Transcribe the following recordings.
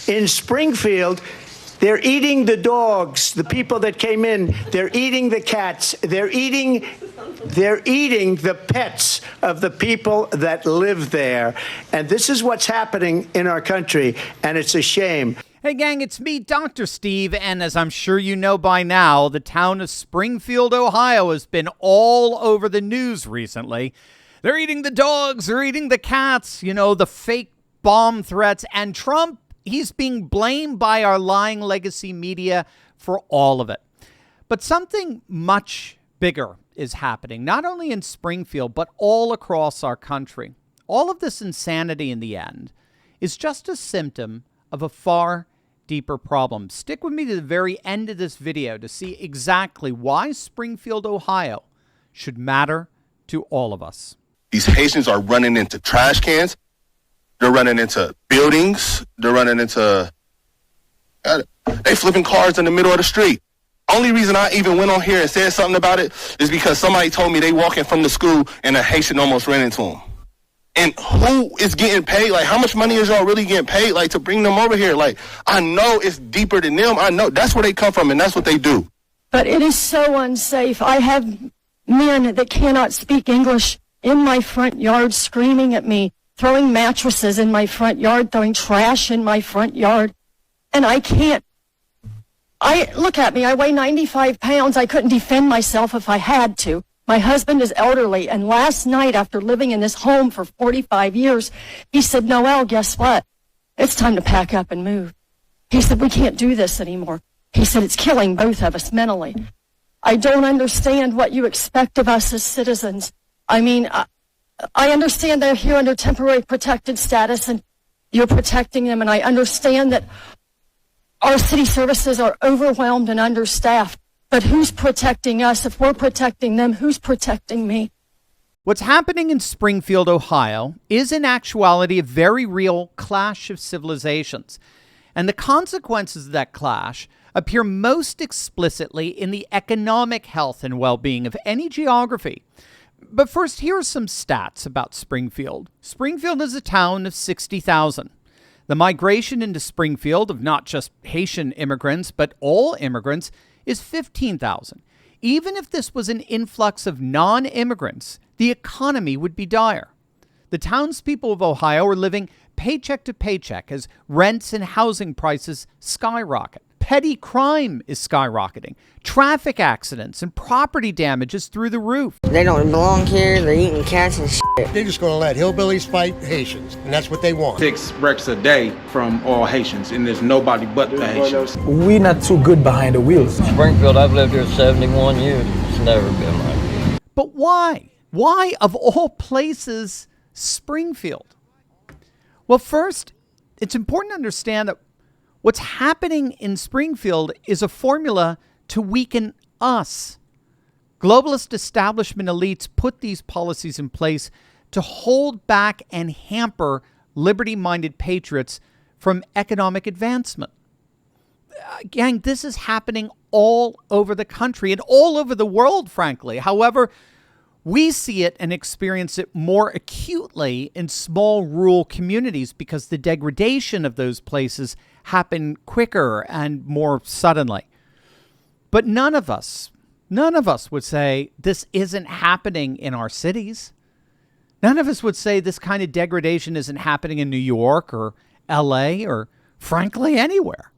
In Springfield, they're eating the dogs, the people that came in. They're eating the cats. They're eating the pets of the people that live there. And this is what's happening in our country, and it's a shame. Hey gang, it's me, Dr. Steve, and as I'm sure you know by now, the town of Springfield, Ohio has been all over the news recently. They're eating the dogs, they're eating the cats, you know, the fake bomb threats, and Trump, he's being blamed by our lying legacy media for all of it. But something much bigger is happening, not only in Springfield, but all across our country. All of this insanity in the end is just a symptom of a far deeper problem. Stick with me to the very end of this video to see exactly why Springfield, Ohio should matter to all of us. These Haitians are running into trash cans. They're running into buildings. They're running into... They flipping cars in the middle of the street. Only reason I even went on here and said something about it is because somebody told me they walking from the school and a Haitian almost ran into them. And who is getting paid? Like, how much money is y'all really getting paid, like, to bring them over here? Like, I know it's deeper than them. I know that's where they come from, and that's what they do. But it is so unsafe. I have men that cannot speak English in my front yard screaming at me, throwing mattresses in my front yard, throwing trash in my front yard. And I can't. Look at me. I weigh 95 pounds. I couldn't defend myself if I had to. My husband is elderly, and last night, after living in this home for 45 years, he said, Noelle, guess what? It's time to pack up and move. He said, we can't do this anymore. He said, it's killing both of us mentally. I don't understand what you expect of us as citizens. I mean, I understand they're here under temporary protected status, and you're protecting them, and I understand that our city services are overwhelmed and understaffed. But who's protecting us? If we're protecting them, who's protecting me? What's happening in Springfield, Ohio, is in actuality a very real clash of civilizations. And the consequences of that clash appear most explicitly in the economic health and well-being of any geography. But first, here are some stats about Springfield. Springfield is a town of 60,000. The migration into Springfield of not just Haitian immigrants, but all immigrants is 15,000. Even if this was an influx of non-immigrants, the economy would be dire. The townspeople of Ohio are living paycheck to paycheck as rents and housing prices skyrocket. Petty crime is skyrocketing. Traffic accidents and property damage is through the roof. They don't belong here. They're eating cats and shit. They're just going to let hillbillies fight Haitians, and that's what they want. 6 wrecks a day from all Haitians, and there's nobody but the Haitians. We're not too good behind the wheels. Springfield, I've lived here 71 years. It's never been like this. But why? Why, of all places, Springfield? Well, first, it's important to understand that what's happening in Springfield is a formula to weaken us. Globalist establishment elites put these policies in place to hold back and hamper liberty-minded patriots from economic advancement. Gang, this is happening all over the country and all over the world, frankly. However, we see it and experience it more acutely in small rural communities because the degradation of those places happen quicker and more suddenly. But none of us would say this isn't happening in our cities. None of us would say this kind of degradation isn't happening in New York or LA or, frankly, anywhere.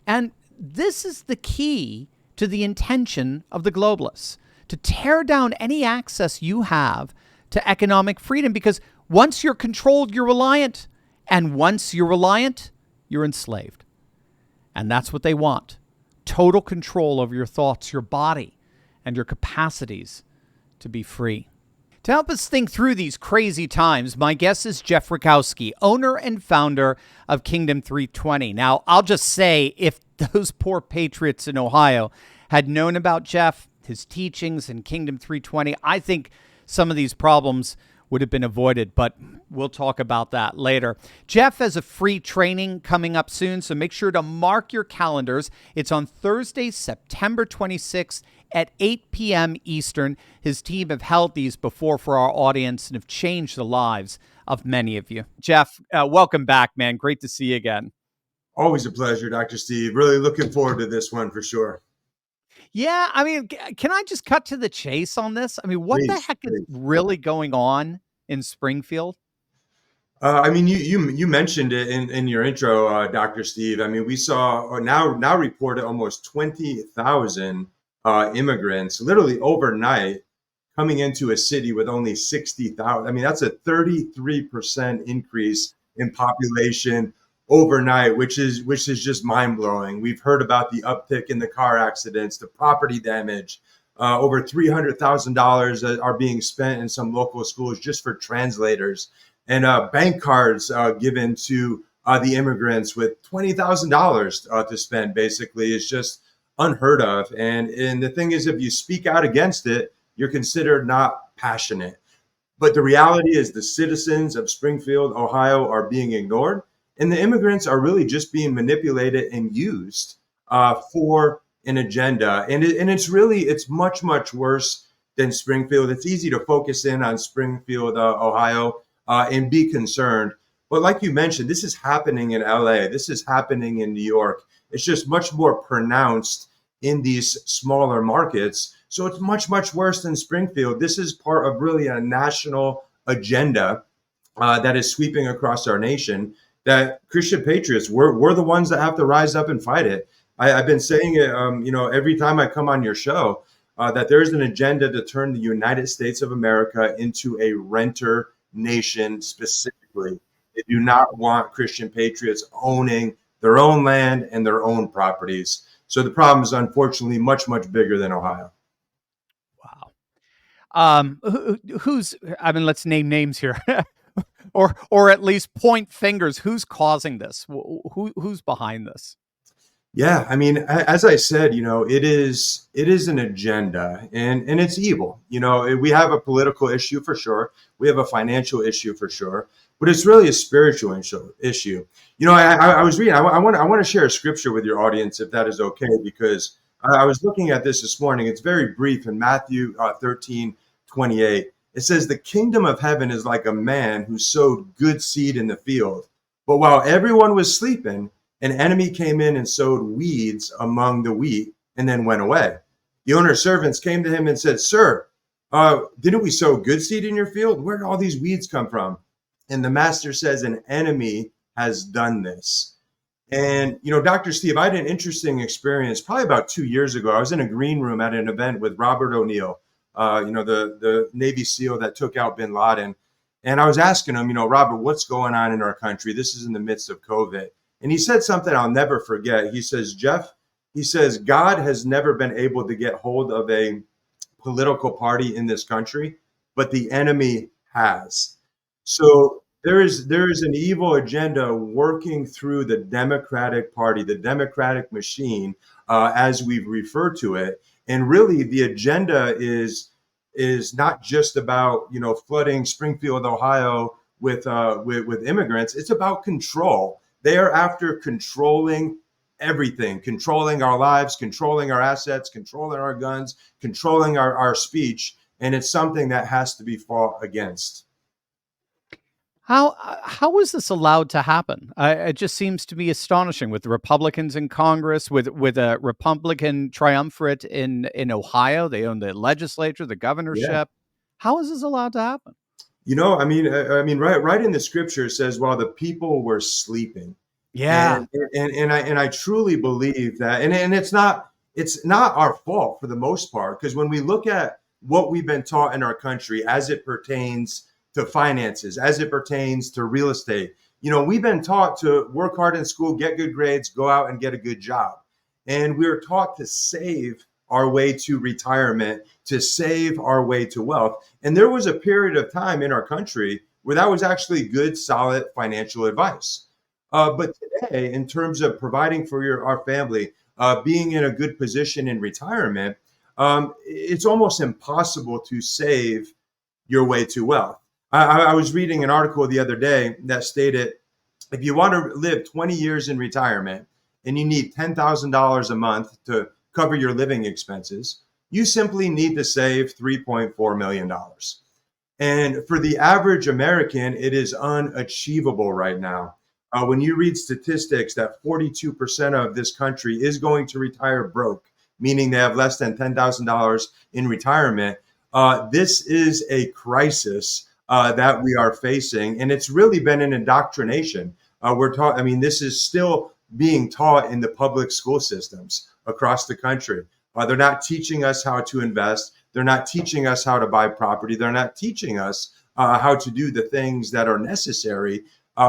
And this is the key to the intention of the globalists, to tear down any access you have to economic freedom, because once you're controlled, you're reliant. And once you're reliant, you're enslaved. And that's what they want. Total control over your thoughts, your body, and your capacities to be free. To help us think through these crazy times, my guest is Jeff Rakowski, owner and founder of Kingdom 320. Now, I'll just say, if those poor patriots in Ohio had known about Jeff, his teachings, and Kingdom 320, I think some of these problems would have been avoided, but we'll talk about that later. Jeff has a free training coming up soon, so make sure to mark your calendars. It's on Thursday, September 26th at 8 p.m. Eastern. His team have held these before for our audience and have changed the lives of many of you. Jeff, welcome back, man. Great to see you again. Always a pleasure, Dr. Steve. Really looking forward to this one for sure. Yeah, I mean, can I just cut to the chase on this? I mean, what the Please, heck is please. really going on in Springfield? I mean, you mentioned it in your intro, Dr. Steve. I mean, we saw now reported almost 20,000 immigrants literally overnight coming into a city with only 60,000. I mean, that's a 33% increase in population overnight, which is just mind blowing. We've heard about the uptick in the car accidents, the property damage. Over $300,000 are being spent in some local schools just for translators, and bank cards given to the immigrants with $20,000 to spend. Basically, is just unheard of. And the thing is, if you speak out against it, you're considered not passionate. But the reality is the citizens of Springfield, Ohio are being ignored, and the immigrants are really just being manipulated and used for an agenda. And it's much, much worse than Springfield. It's easy to focus in on Springfield, Ohio, and be concerned. But like you mentioned, this is happening in LA. This is happening in New York. It's just much more pronounced in these smaller markets. So it's much, much worse than Springfield. This is part of really a national agenda that is sweeping across our nation, that Christian patriots, we're the ones that have to rise up and fight it. I've been saying it, every time I come on your show, that there's an agenda to turn the United States of America into a renter nation specifically. They do not want Christian patriots owning their own land and their own properties. So the problem is unfortunately much, much bigger than Ohio. Wow. Who's? I mean, let's name names here, or at least point fingers. Who's causing this? Who's behind this? Yeah, I mean, as I said, it is an agenda, and it's evil. We have a political issue for sure. We have a financial issue for sure, but it's really a spiritual issue. I was reading. I want to share a scripture with your audience, if that is okay, because I was looking at this morning. It's very brief in Matthew 13:28. It says, "The kingdom of heaven is like a man who sowed good seed in the field, but while everyone was sleeping, an enemy came in and sowed weeds among the wheat and then went away. The owner's servants came to him and said, 'Sir, didn't we sow good seed in your field? Where did all these weeds come from?' And the master says, 'An enemy has done this.'" And, Dr. Steve, I had an interesting experience probably about 2 years ago. I was in a green room at an event with Robert O'Neill, the Navy SEAL that took out bin Laden. And I was asking him, "Robert, what's going on in our country? This is in the midst of COVID." And he said something I'll never forget. He says, "Jeff," he says, "God has never been able to get hold of a political party in this country, but the enemy has." So there is an evil agenda working through the Democratic Party, the Democratic machine, as we've referred to it. And really, the agenda is not just about flooding Springfield, Ohio with immigrants. It's about control. They are after controlling everything, controlling our lives, controlling our assets, controlling our guns, controlling our speech, and it's something that has to be fought against. How is this allowed to happen? It just seems to be astonishing with the Republicans in Congress, with a Republican triumvirate in Ohio. They own the legislature, the governorship. Yeah. How is this allowed to happen? I mean, right in the scripture it says, while the people were sleeping. Yeah. And I truly believe that, and it's not our fault for the most part, because when we look at what we've been taught in our country as it pertains to finances, as it pertains to real estate, we've been taught to work hard in school, get good grades, go out and get a good job. And we're taught to save our way to retirement, to save our way to wealth. And there was a period of time in our country where that was actually good, solid financial advice. But today, in terms of providing for our family, being in a good position in retirement, it's almost impossible to save your way to wealth. I was reading an article the other day that stated, if you want to live 20 years in retirement and you need $10,000 a month to cover your living expenses, you simply need to save $3.4 million. And for the average American, it is unachievable right now. When you read statistics that 42% of this country is going to retire broke, meaning they have less than $10,000 in retirement, this is a crisis that we are facing, and it's really been an indoctrination. We're taught. I mean, this is still being taught in the public school systems across the country. They're not teaching us how to invest. They're not teaching us how to buy property. They're not teaching us how to do the things that are necessary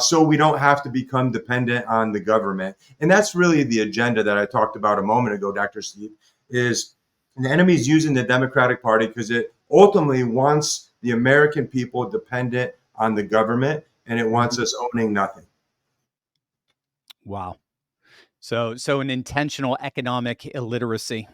so we don't have to become dependent on the government. And that's really the agenda that I talked about a moment ago, Dr. Steve, is the enemy's using the Democratic Party because it ultimately wants the American people dependent on the government, and it wants us owning nothing. Wow. So an intentional economic illiteracy.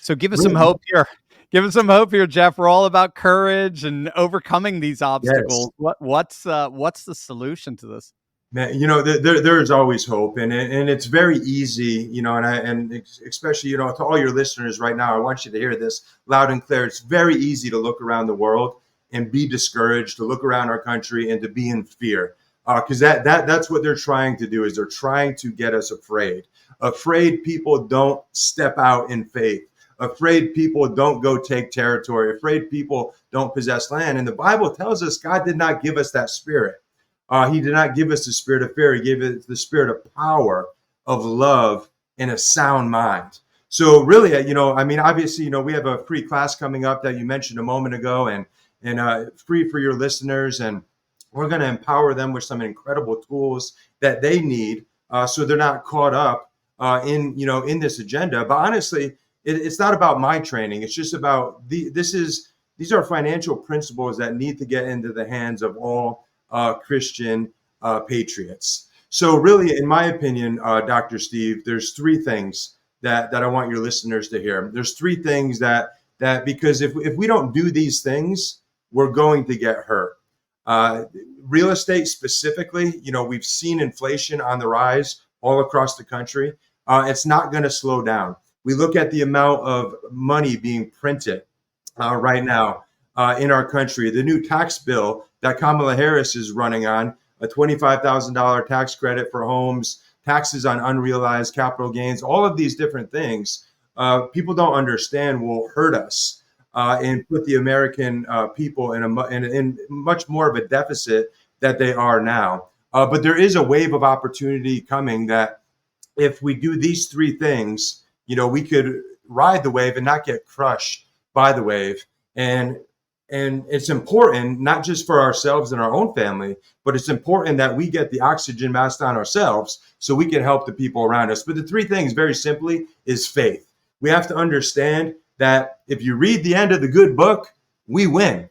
So give us some hope here. Give us some hope here, Jeff. We're all about courage and overcoming these obstacles. Yes. What's the solution to this? Man, there is always hope, and it's very easy, and especially, to all your listeners right now, I want you to hear this loud and clear. It's very easy to look around the world and be discouraged, to look around our country and to be in fear, because that's what they're trying to do. Is they're trying to get us afraid. Afraid people don't step out in faith. Afraid people don't go take territory. Afraid people don't possess land. And the Bible tells us God did not give us that spirit. He did not give us the spirit of fear. He gave us the spirit of power, of love, and a sound mind. So really, obviously, we have a free class coming up that you mentioned a moment ago, and free for your listeners. And we're going to empower them with some incredible tools that they need, so they're not caught up in this agenda. But honestly, it's not about my training. It's just about these are financial principles that need to get into the hands of all Christian patriots. So really, in my opinion, Dr. Steve, there's three things that I want your listeners to hear. There's three things that because if we don't do these things, we're going to get hurt. Real estate specifically, we've seen inflation on the rise all across the country. It's not going to slow down. We look at the amount of money being printed right now in our country. The new tax bill that Kamala Harris is running on, a $25,000 tax credit for homes, taxes on unrealized capital gains, all of these different things, people don't understand will hurt us and put the American people in much more of a deficit that they are now. But there is a wave of opportunity coming that if we do these three things, we could ride the wave and not get crushed by the wave. And it's important, not just for ourselves and our own family, but it's important that we get the oxygen mask on ourselves so we can help the people around us. But the three things, very simply, is faith. We have to understand that if you read the end of the good book, we win,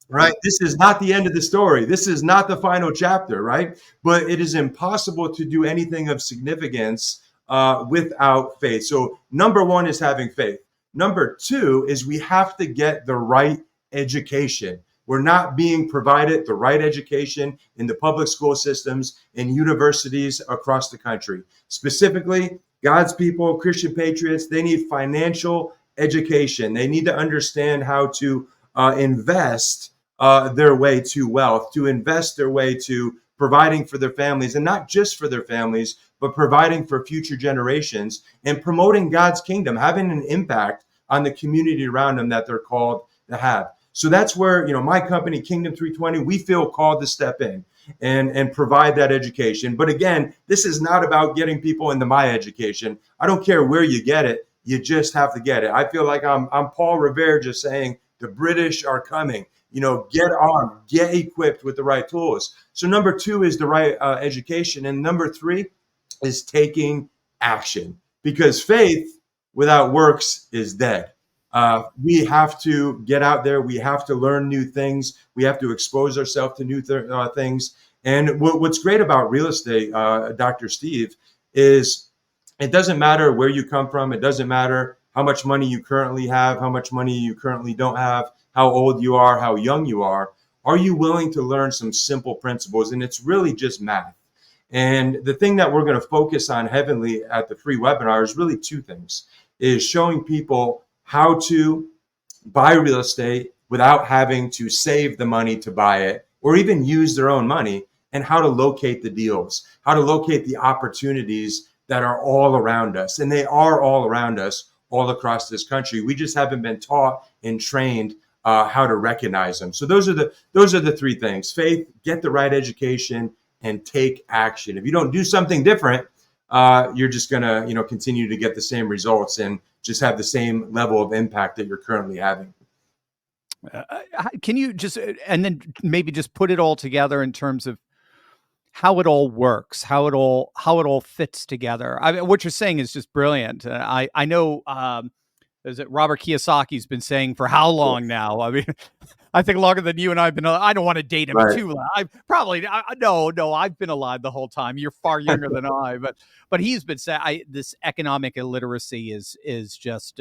right? This is not the end of the story. This is not the final chapter, right? But it is impossible to do anything of significance without faith. So number one is having faith. Number two is we have to get the right education. We're not being provided the right education in the public school systems and universities across the country. Specifically, God's people, Christian patriots, they need financial education. They need to understand how to invest their way to wealth, to invest their way to providing for their families, and not just for their families, but providing for future generations and promoting God's kingdom, having an impact on the community around them that they're called to have. So that's where, my company, Kingdom 320, we feel called to step in and provide that education. But again, this is not about getting people into my education. I don't care where you get it. You just have to get it. I feel like I'm Paul Revere just saying the British are coming. Get armed, get equipped with the right tools. So number two is the right education. And number three is taking action, because faith without works is dead. We have to get out there. We have to learn new things. We have to expose ourselves to new things. And what's great about real estate, Dr. Steve, is it doesn't matter where you come from. It doesn't matter how much money you currently have, how much money you currently don't have, how old you are, how young you are. Are you willing to learn some simple principles? And it's really just math. And the thing that we're going to focus on heavily at the free webinar is really two things, is showing people how to buy real estate without having to save the money to buy it or even use their own money. and how to locate the deals, how to locate the opportunities that are all around us. And they are all around us all across this country. We just haven't been taught and trained how to recognize them. So those are the three things: faith, get the right education, and take action. If you don't do something different, you're just gonna continue to get the same results and just have the same level of impact that you're currently having. Can you just and then maybe just put it all together in terms of how it all works, how it all fits together? I mean, what you're saying is just brilliant. I know. Is it Robert Kiyosaki's been saying for how long now? I mean, I think longer than you and I've been. I don't want to date him too long. No. I've been alive the whole time. You're far younger than I, but he's been saying this economic illiteracy is just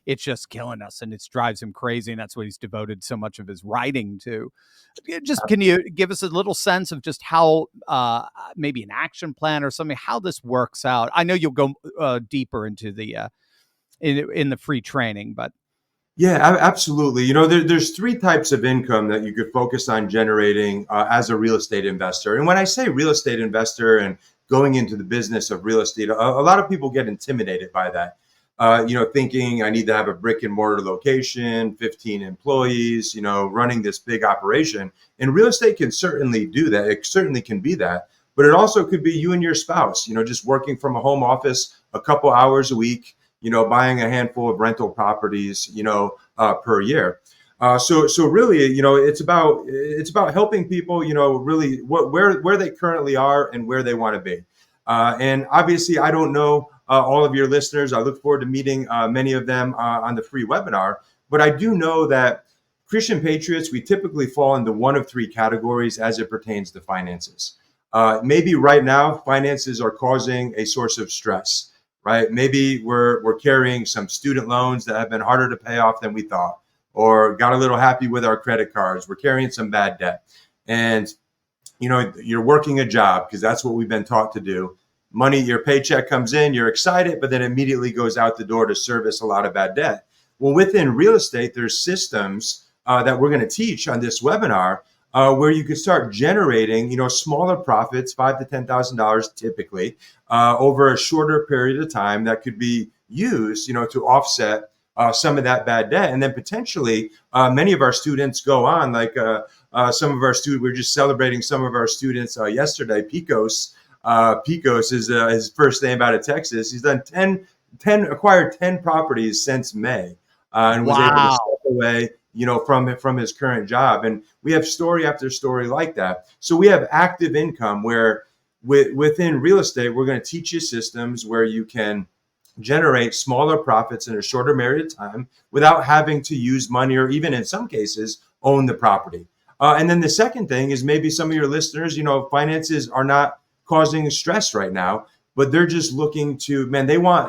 it's just killing us, and it drives him crazy, and that's what he's devoted so much of his writing to. Just can you give us a little sense of just how maybe an action plan or something, how this works out? I know you'll go deeper into the in the free training, but yeah, absolutely. There's three types of income that you could focus on generating as a real estate investor. And when I say real estate investor and going into the business of real estate, a lot of people get intimidated by that. Thinking I need to have a brick and mortar location, 15 employees, running this big operation. And real estate can certainly do that. It certainly can be that. But it also could be you and your spouse, just working from a home office a couple hours a week, buying a handful of rental properties, per year. So really, it's about helping people, really where they currently are and where they want to be. And obviously, I don't know all of your listeners. I look forward to meeting many of them on the free webinar. But I do know that Christian patriots, we typically fall into one of three categories as it pertains to finances. Maybe right now, finances are causing a source of stress. Right? Maybe we're carrying some student loans that have been harder to pay off than we thought, or got a little happy with our credit cards. We're carrying some bad debt. And, you're working a job because that's what we've been taught to do. Money, your paycheck comes in, you're excited, but then immediately goes out the door to service a lot of bad debt. Well, within real estate, there's systems that we're going to teach on this webinar where you could start generating, smaller profits, $5,000 to $10,000 typically, over a shorter period of time that could be used, to offset some of that bad debt. And then potentially many of our students go on, like some of our students, we were just celebrating some of our students yesterday. Picos is his first name out of Texas. He's done acquired 10 properties since May and was able to step away from his current job. And we have story after story like that. So we have active income where within real estate, we're going to teach you systems where you can generate smaller profits in a shorter period of time without having to use money or even in some cases own the property. And then the second thing is maybe some of your listeners, finances are not causing stress right now, but they're just looking to,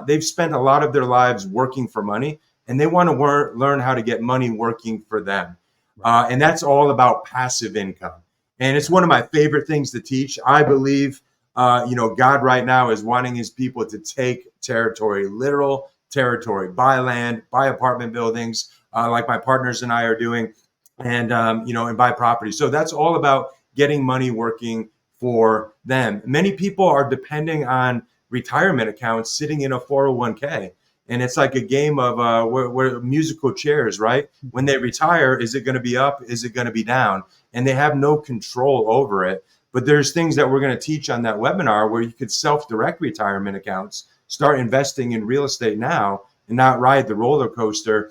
they've spent a lot of their lives working for money. And they want to learn how to get money working for them. And that's all about passive income. And it's one of my favorite things to teach. I believe, God right now is wanting his people to take territory, literal territory, buy land, buy apartment buildings, like my partners and I are doing, and buy property. So that's all about getting money working for them. Many people are depending on retirement accounts sitting in a 401k. And it's like a game of where musical chairs, right? When they retire, is it going to be up? Is it going to be down? And they have no control over it. But there's things that we're going to teach on that webinar where you could self-direct retirement accounts, start investing in real estate now and not ride the roller coaster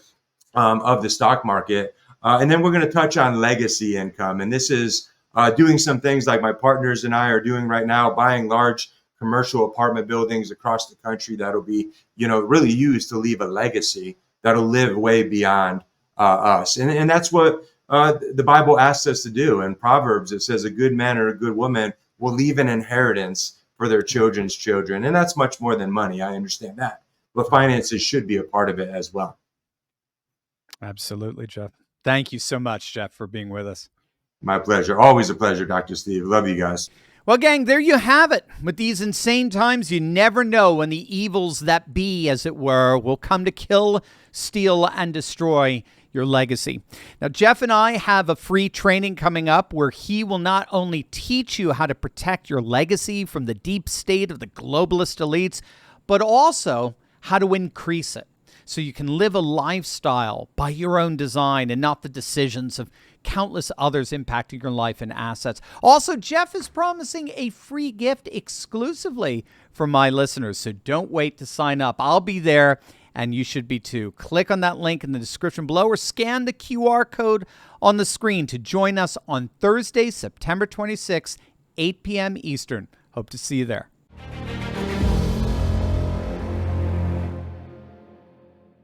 of the stock market. And then we're going to touch on legacy income. And this is doing some things like my partners and I are doing right now, buying large commercial apartment buildings across the country that'll be, really used to leave a legacy that'll live way beyond us. And that's what the Bible asks us to do. In Proverbs, it says a good man or a good woman will leave an inheritance for their children's children. And that's much more than money. I understand that. But finances should be a part of it as well. Absolutely, Jeff. Thank you so much, Jeff, for being with us. My pleasure. Always a pleasure, Dr. Steve. Love you guys. Well, gang, there you have it. With these insane times, you never know when the evils that be, as it were, will come to kill, steal, and destroy your legacy. Now, Jeff and I have a free training coming up where he will not only teach you how to protect your legacy from the deep state of the globalist elites, but also how to increase it so you can live a lifestyle by your own design and not the decisions of countless others impacting your life and assets. Also, Jeff is promising a free gift exclusively for my listeners, so don't wait to sign up. I'll be there, and you should be too. Click on that link in the description below or scan the QR code on the screen to join us on Thursday, September 26th, 8 p.m. Eastern. Hope to see you there.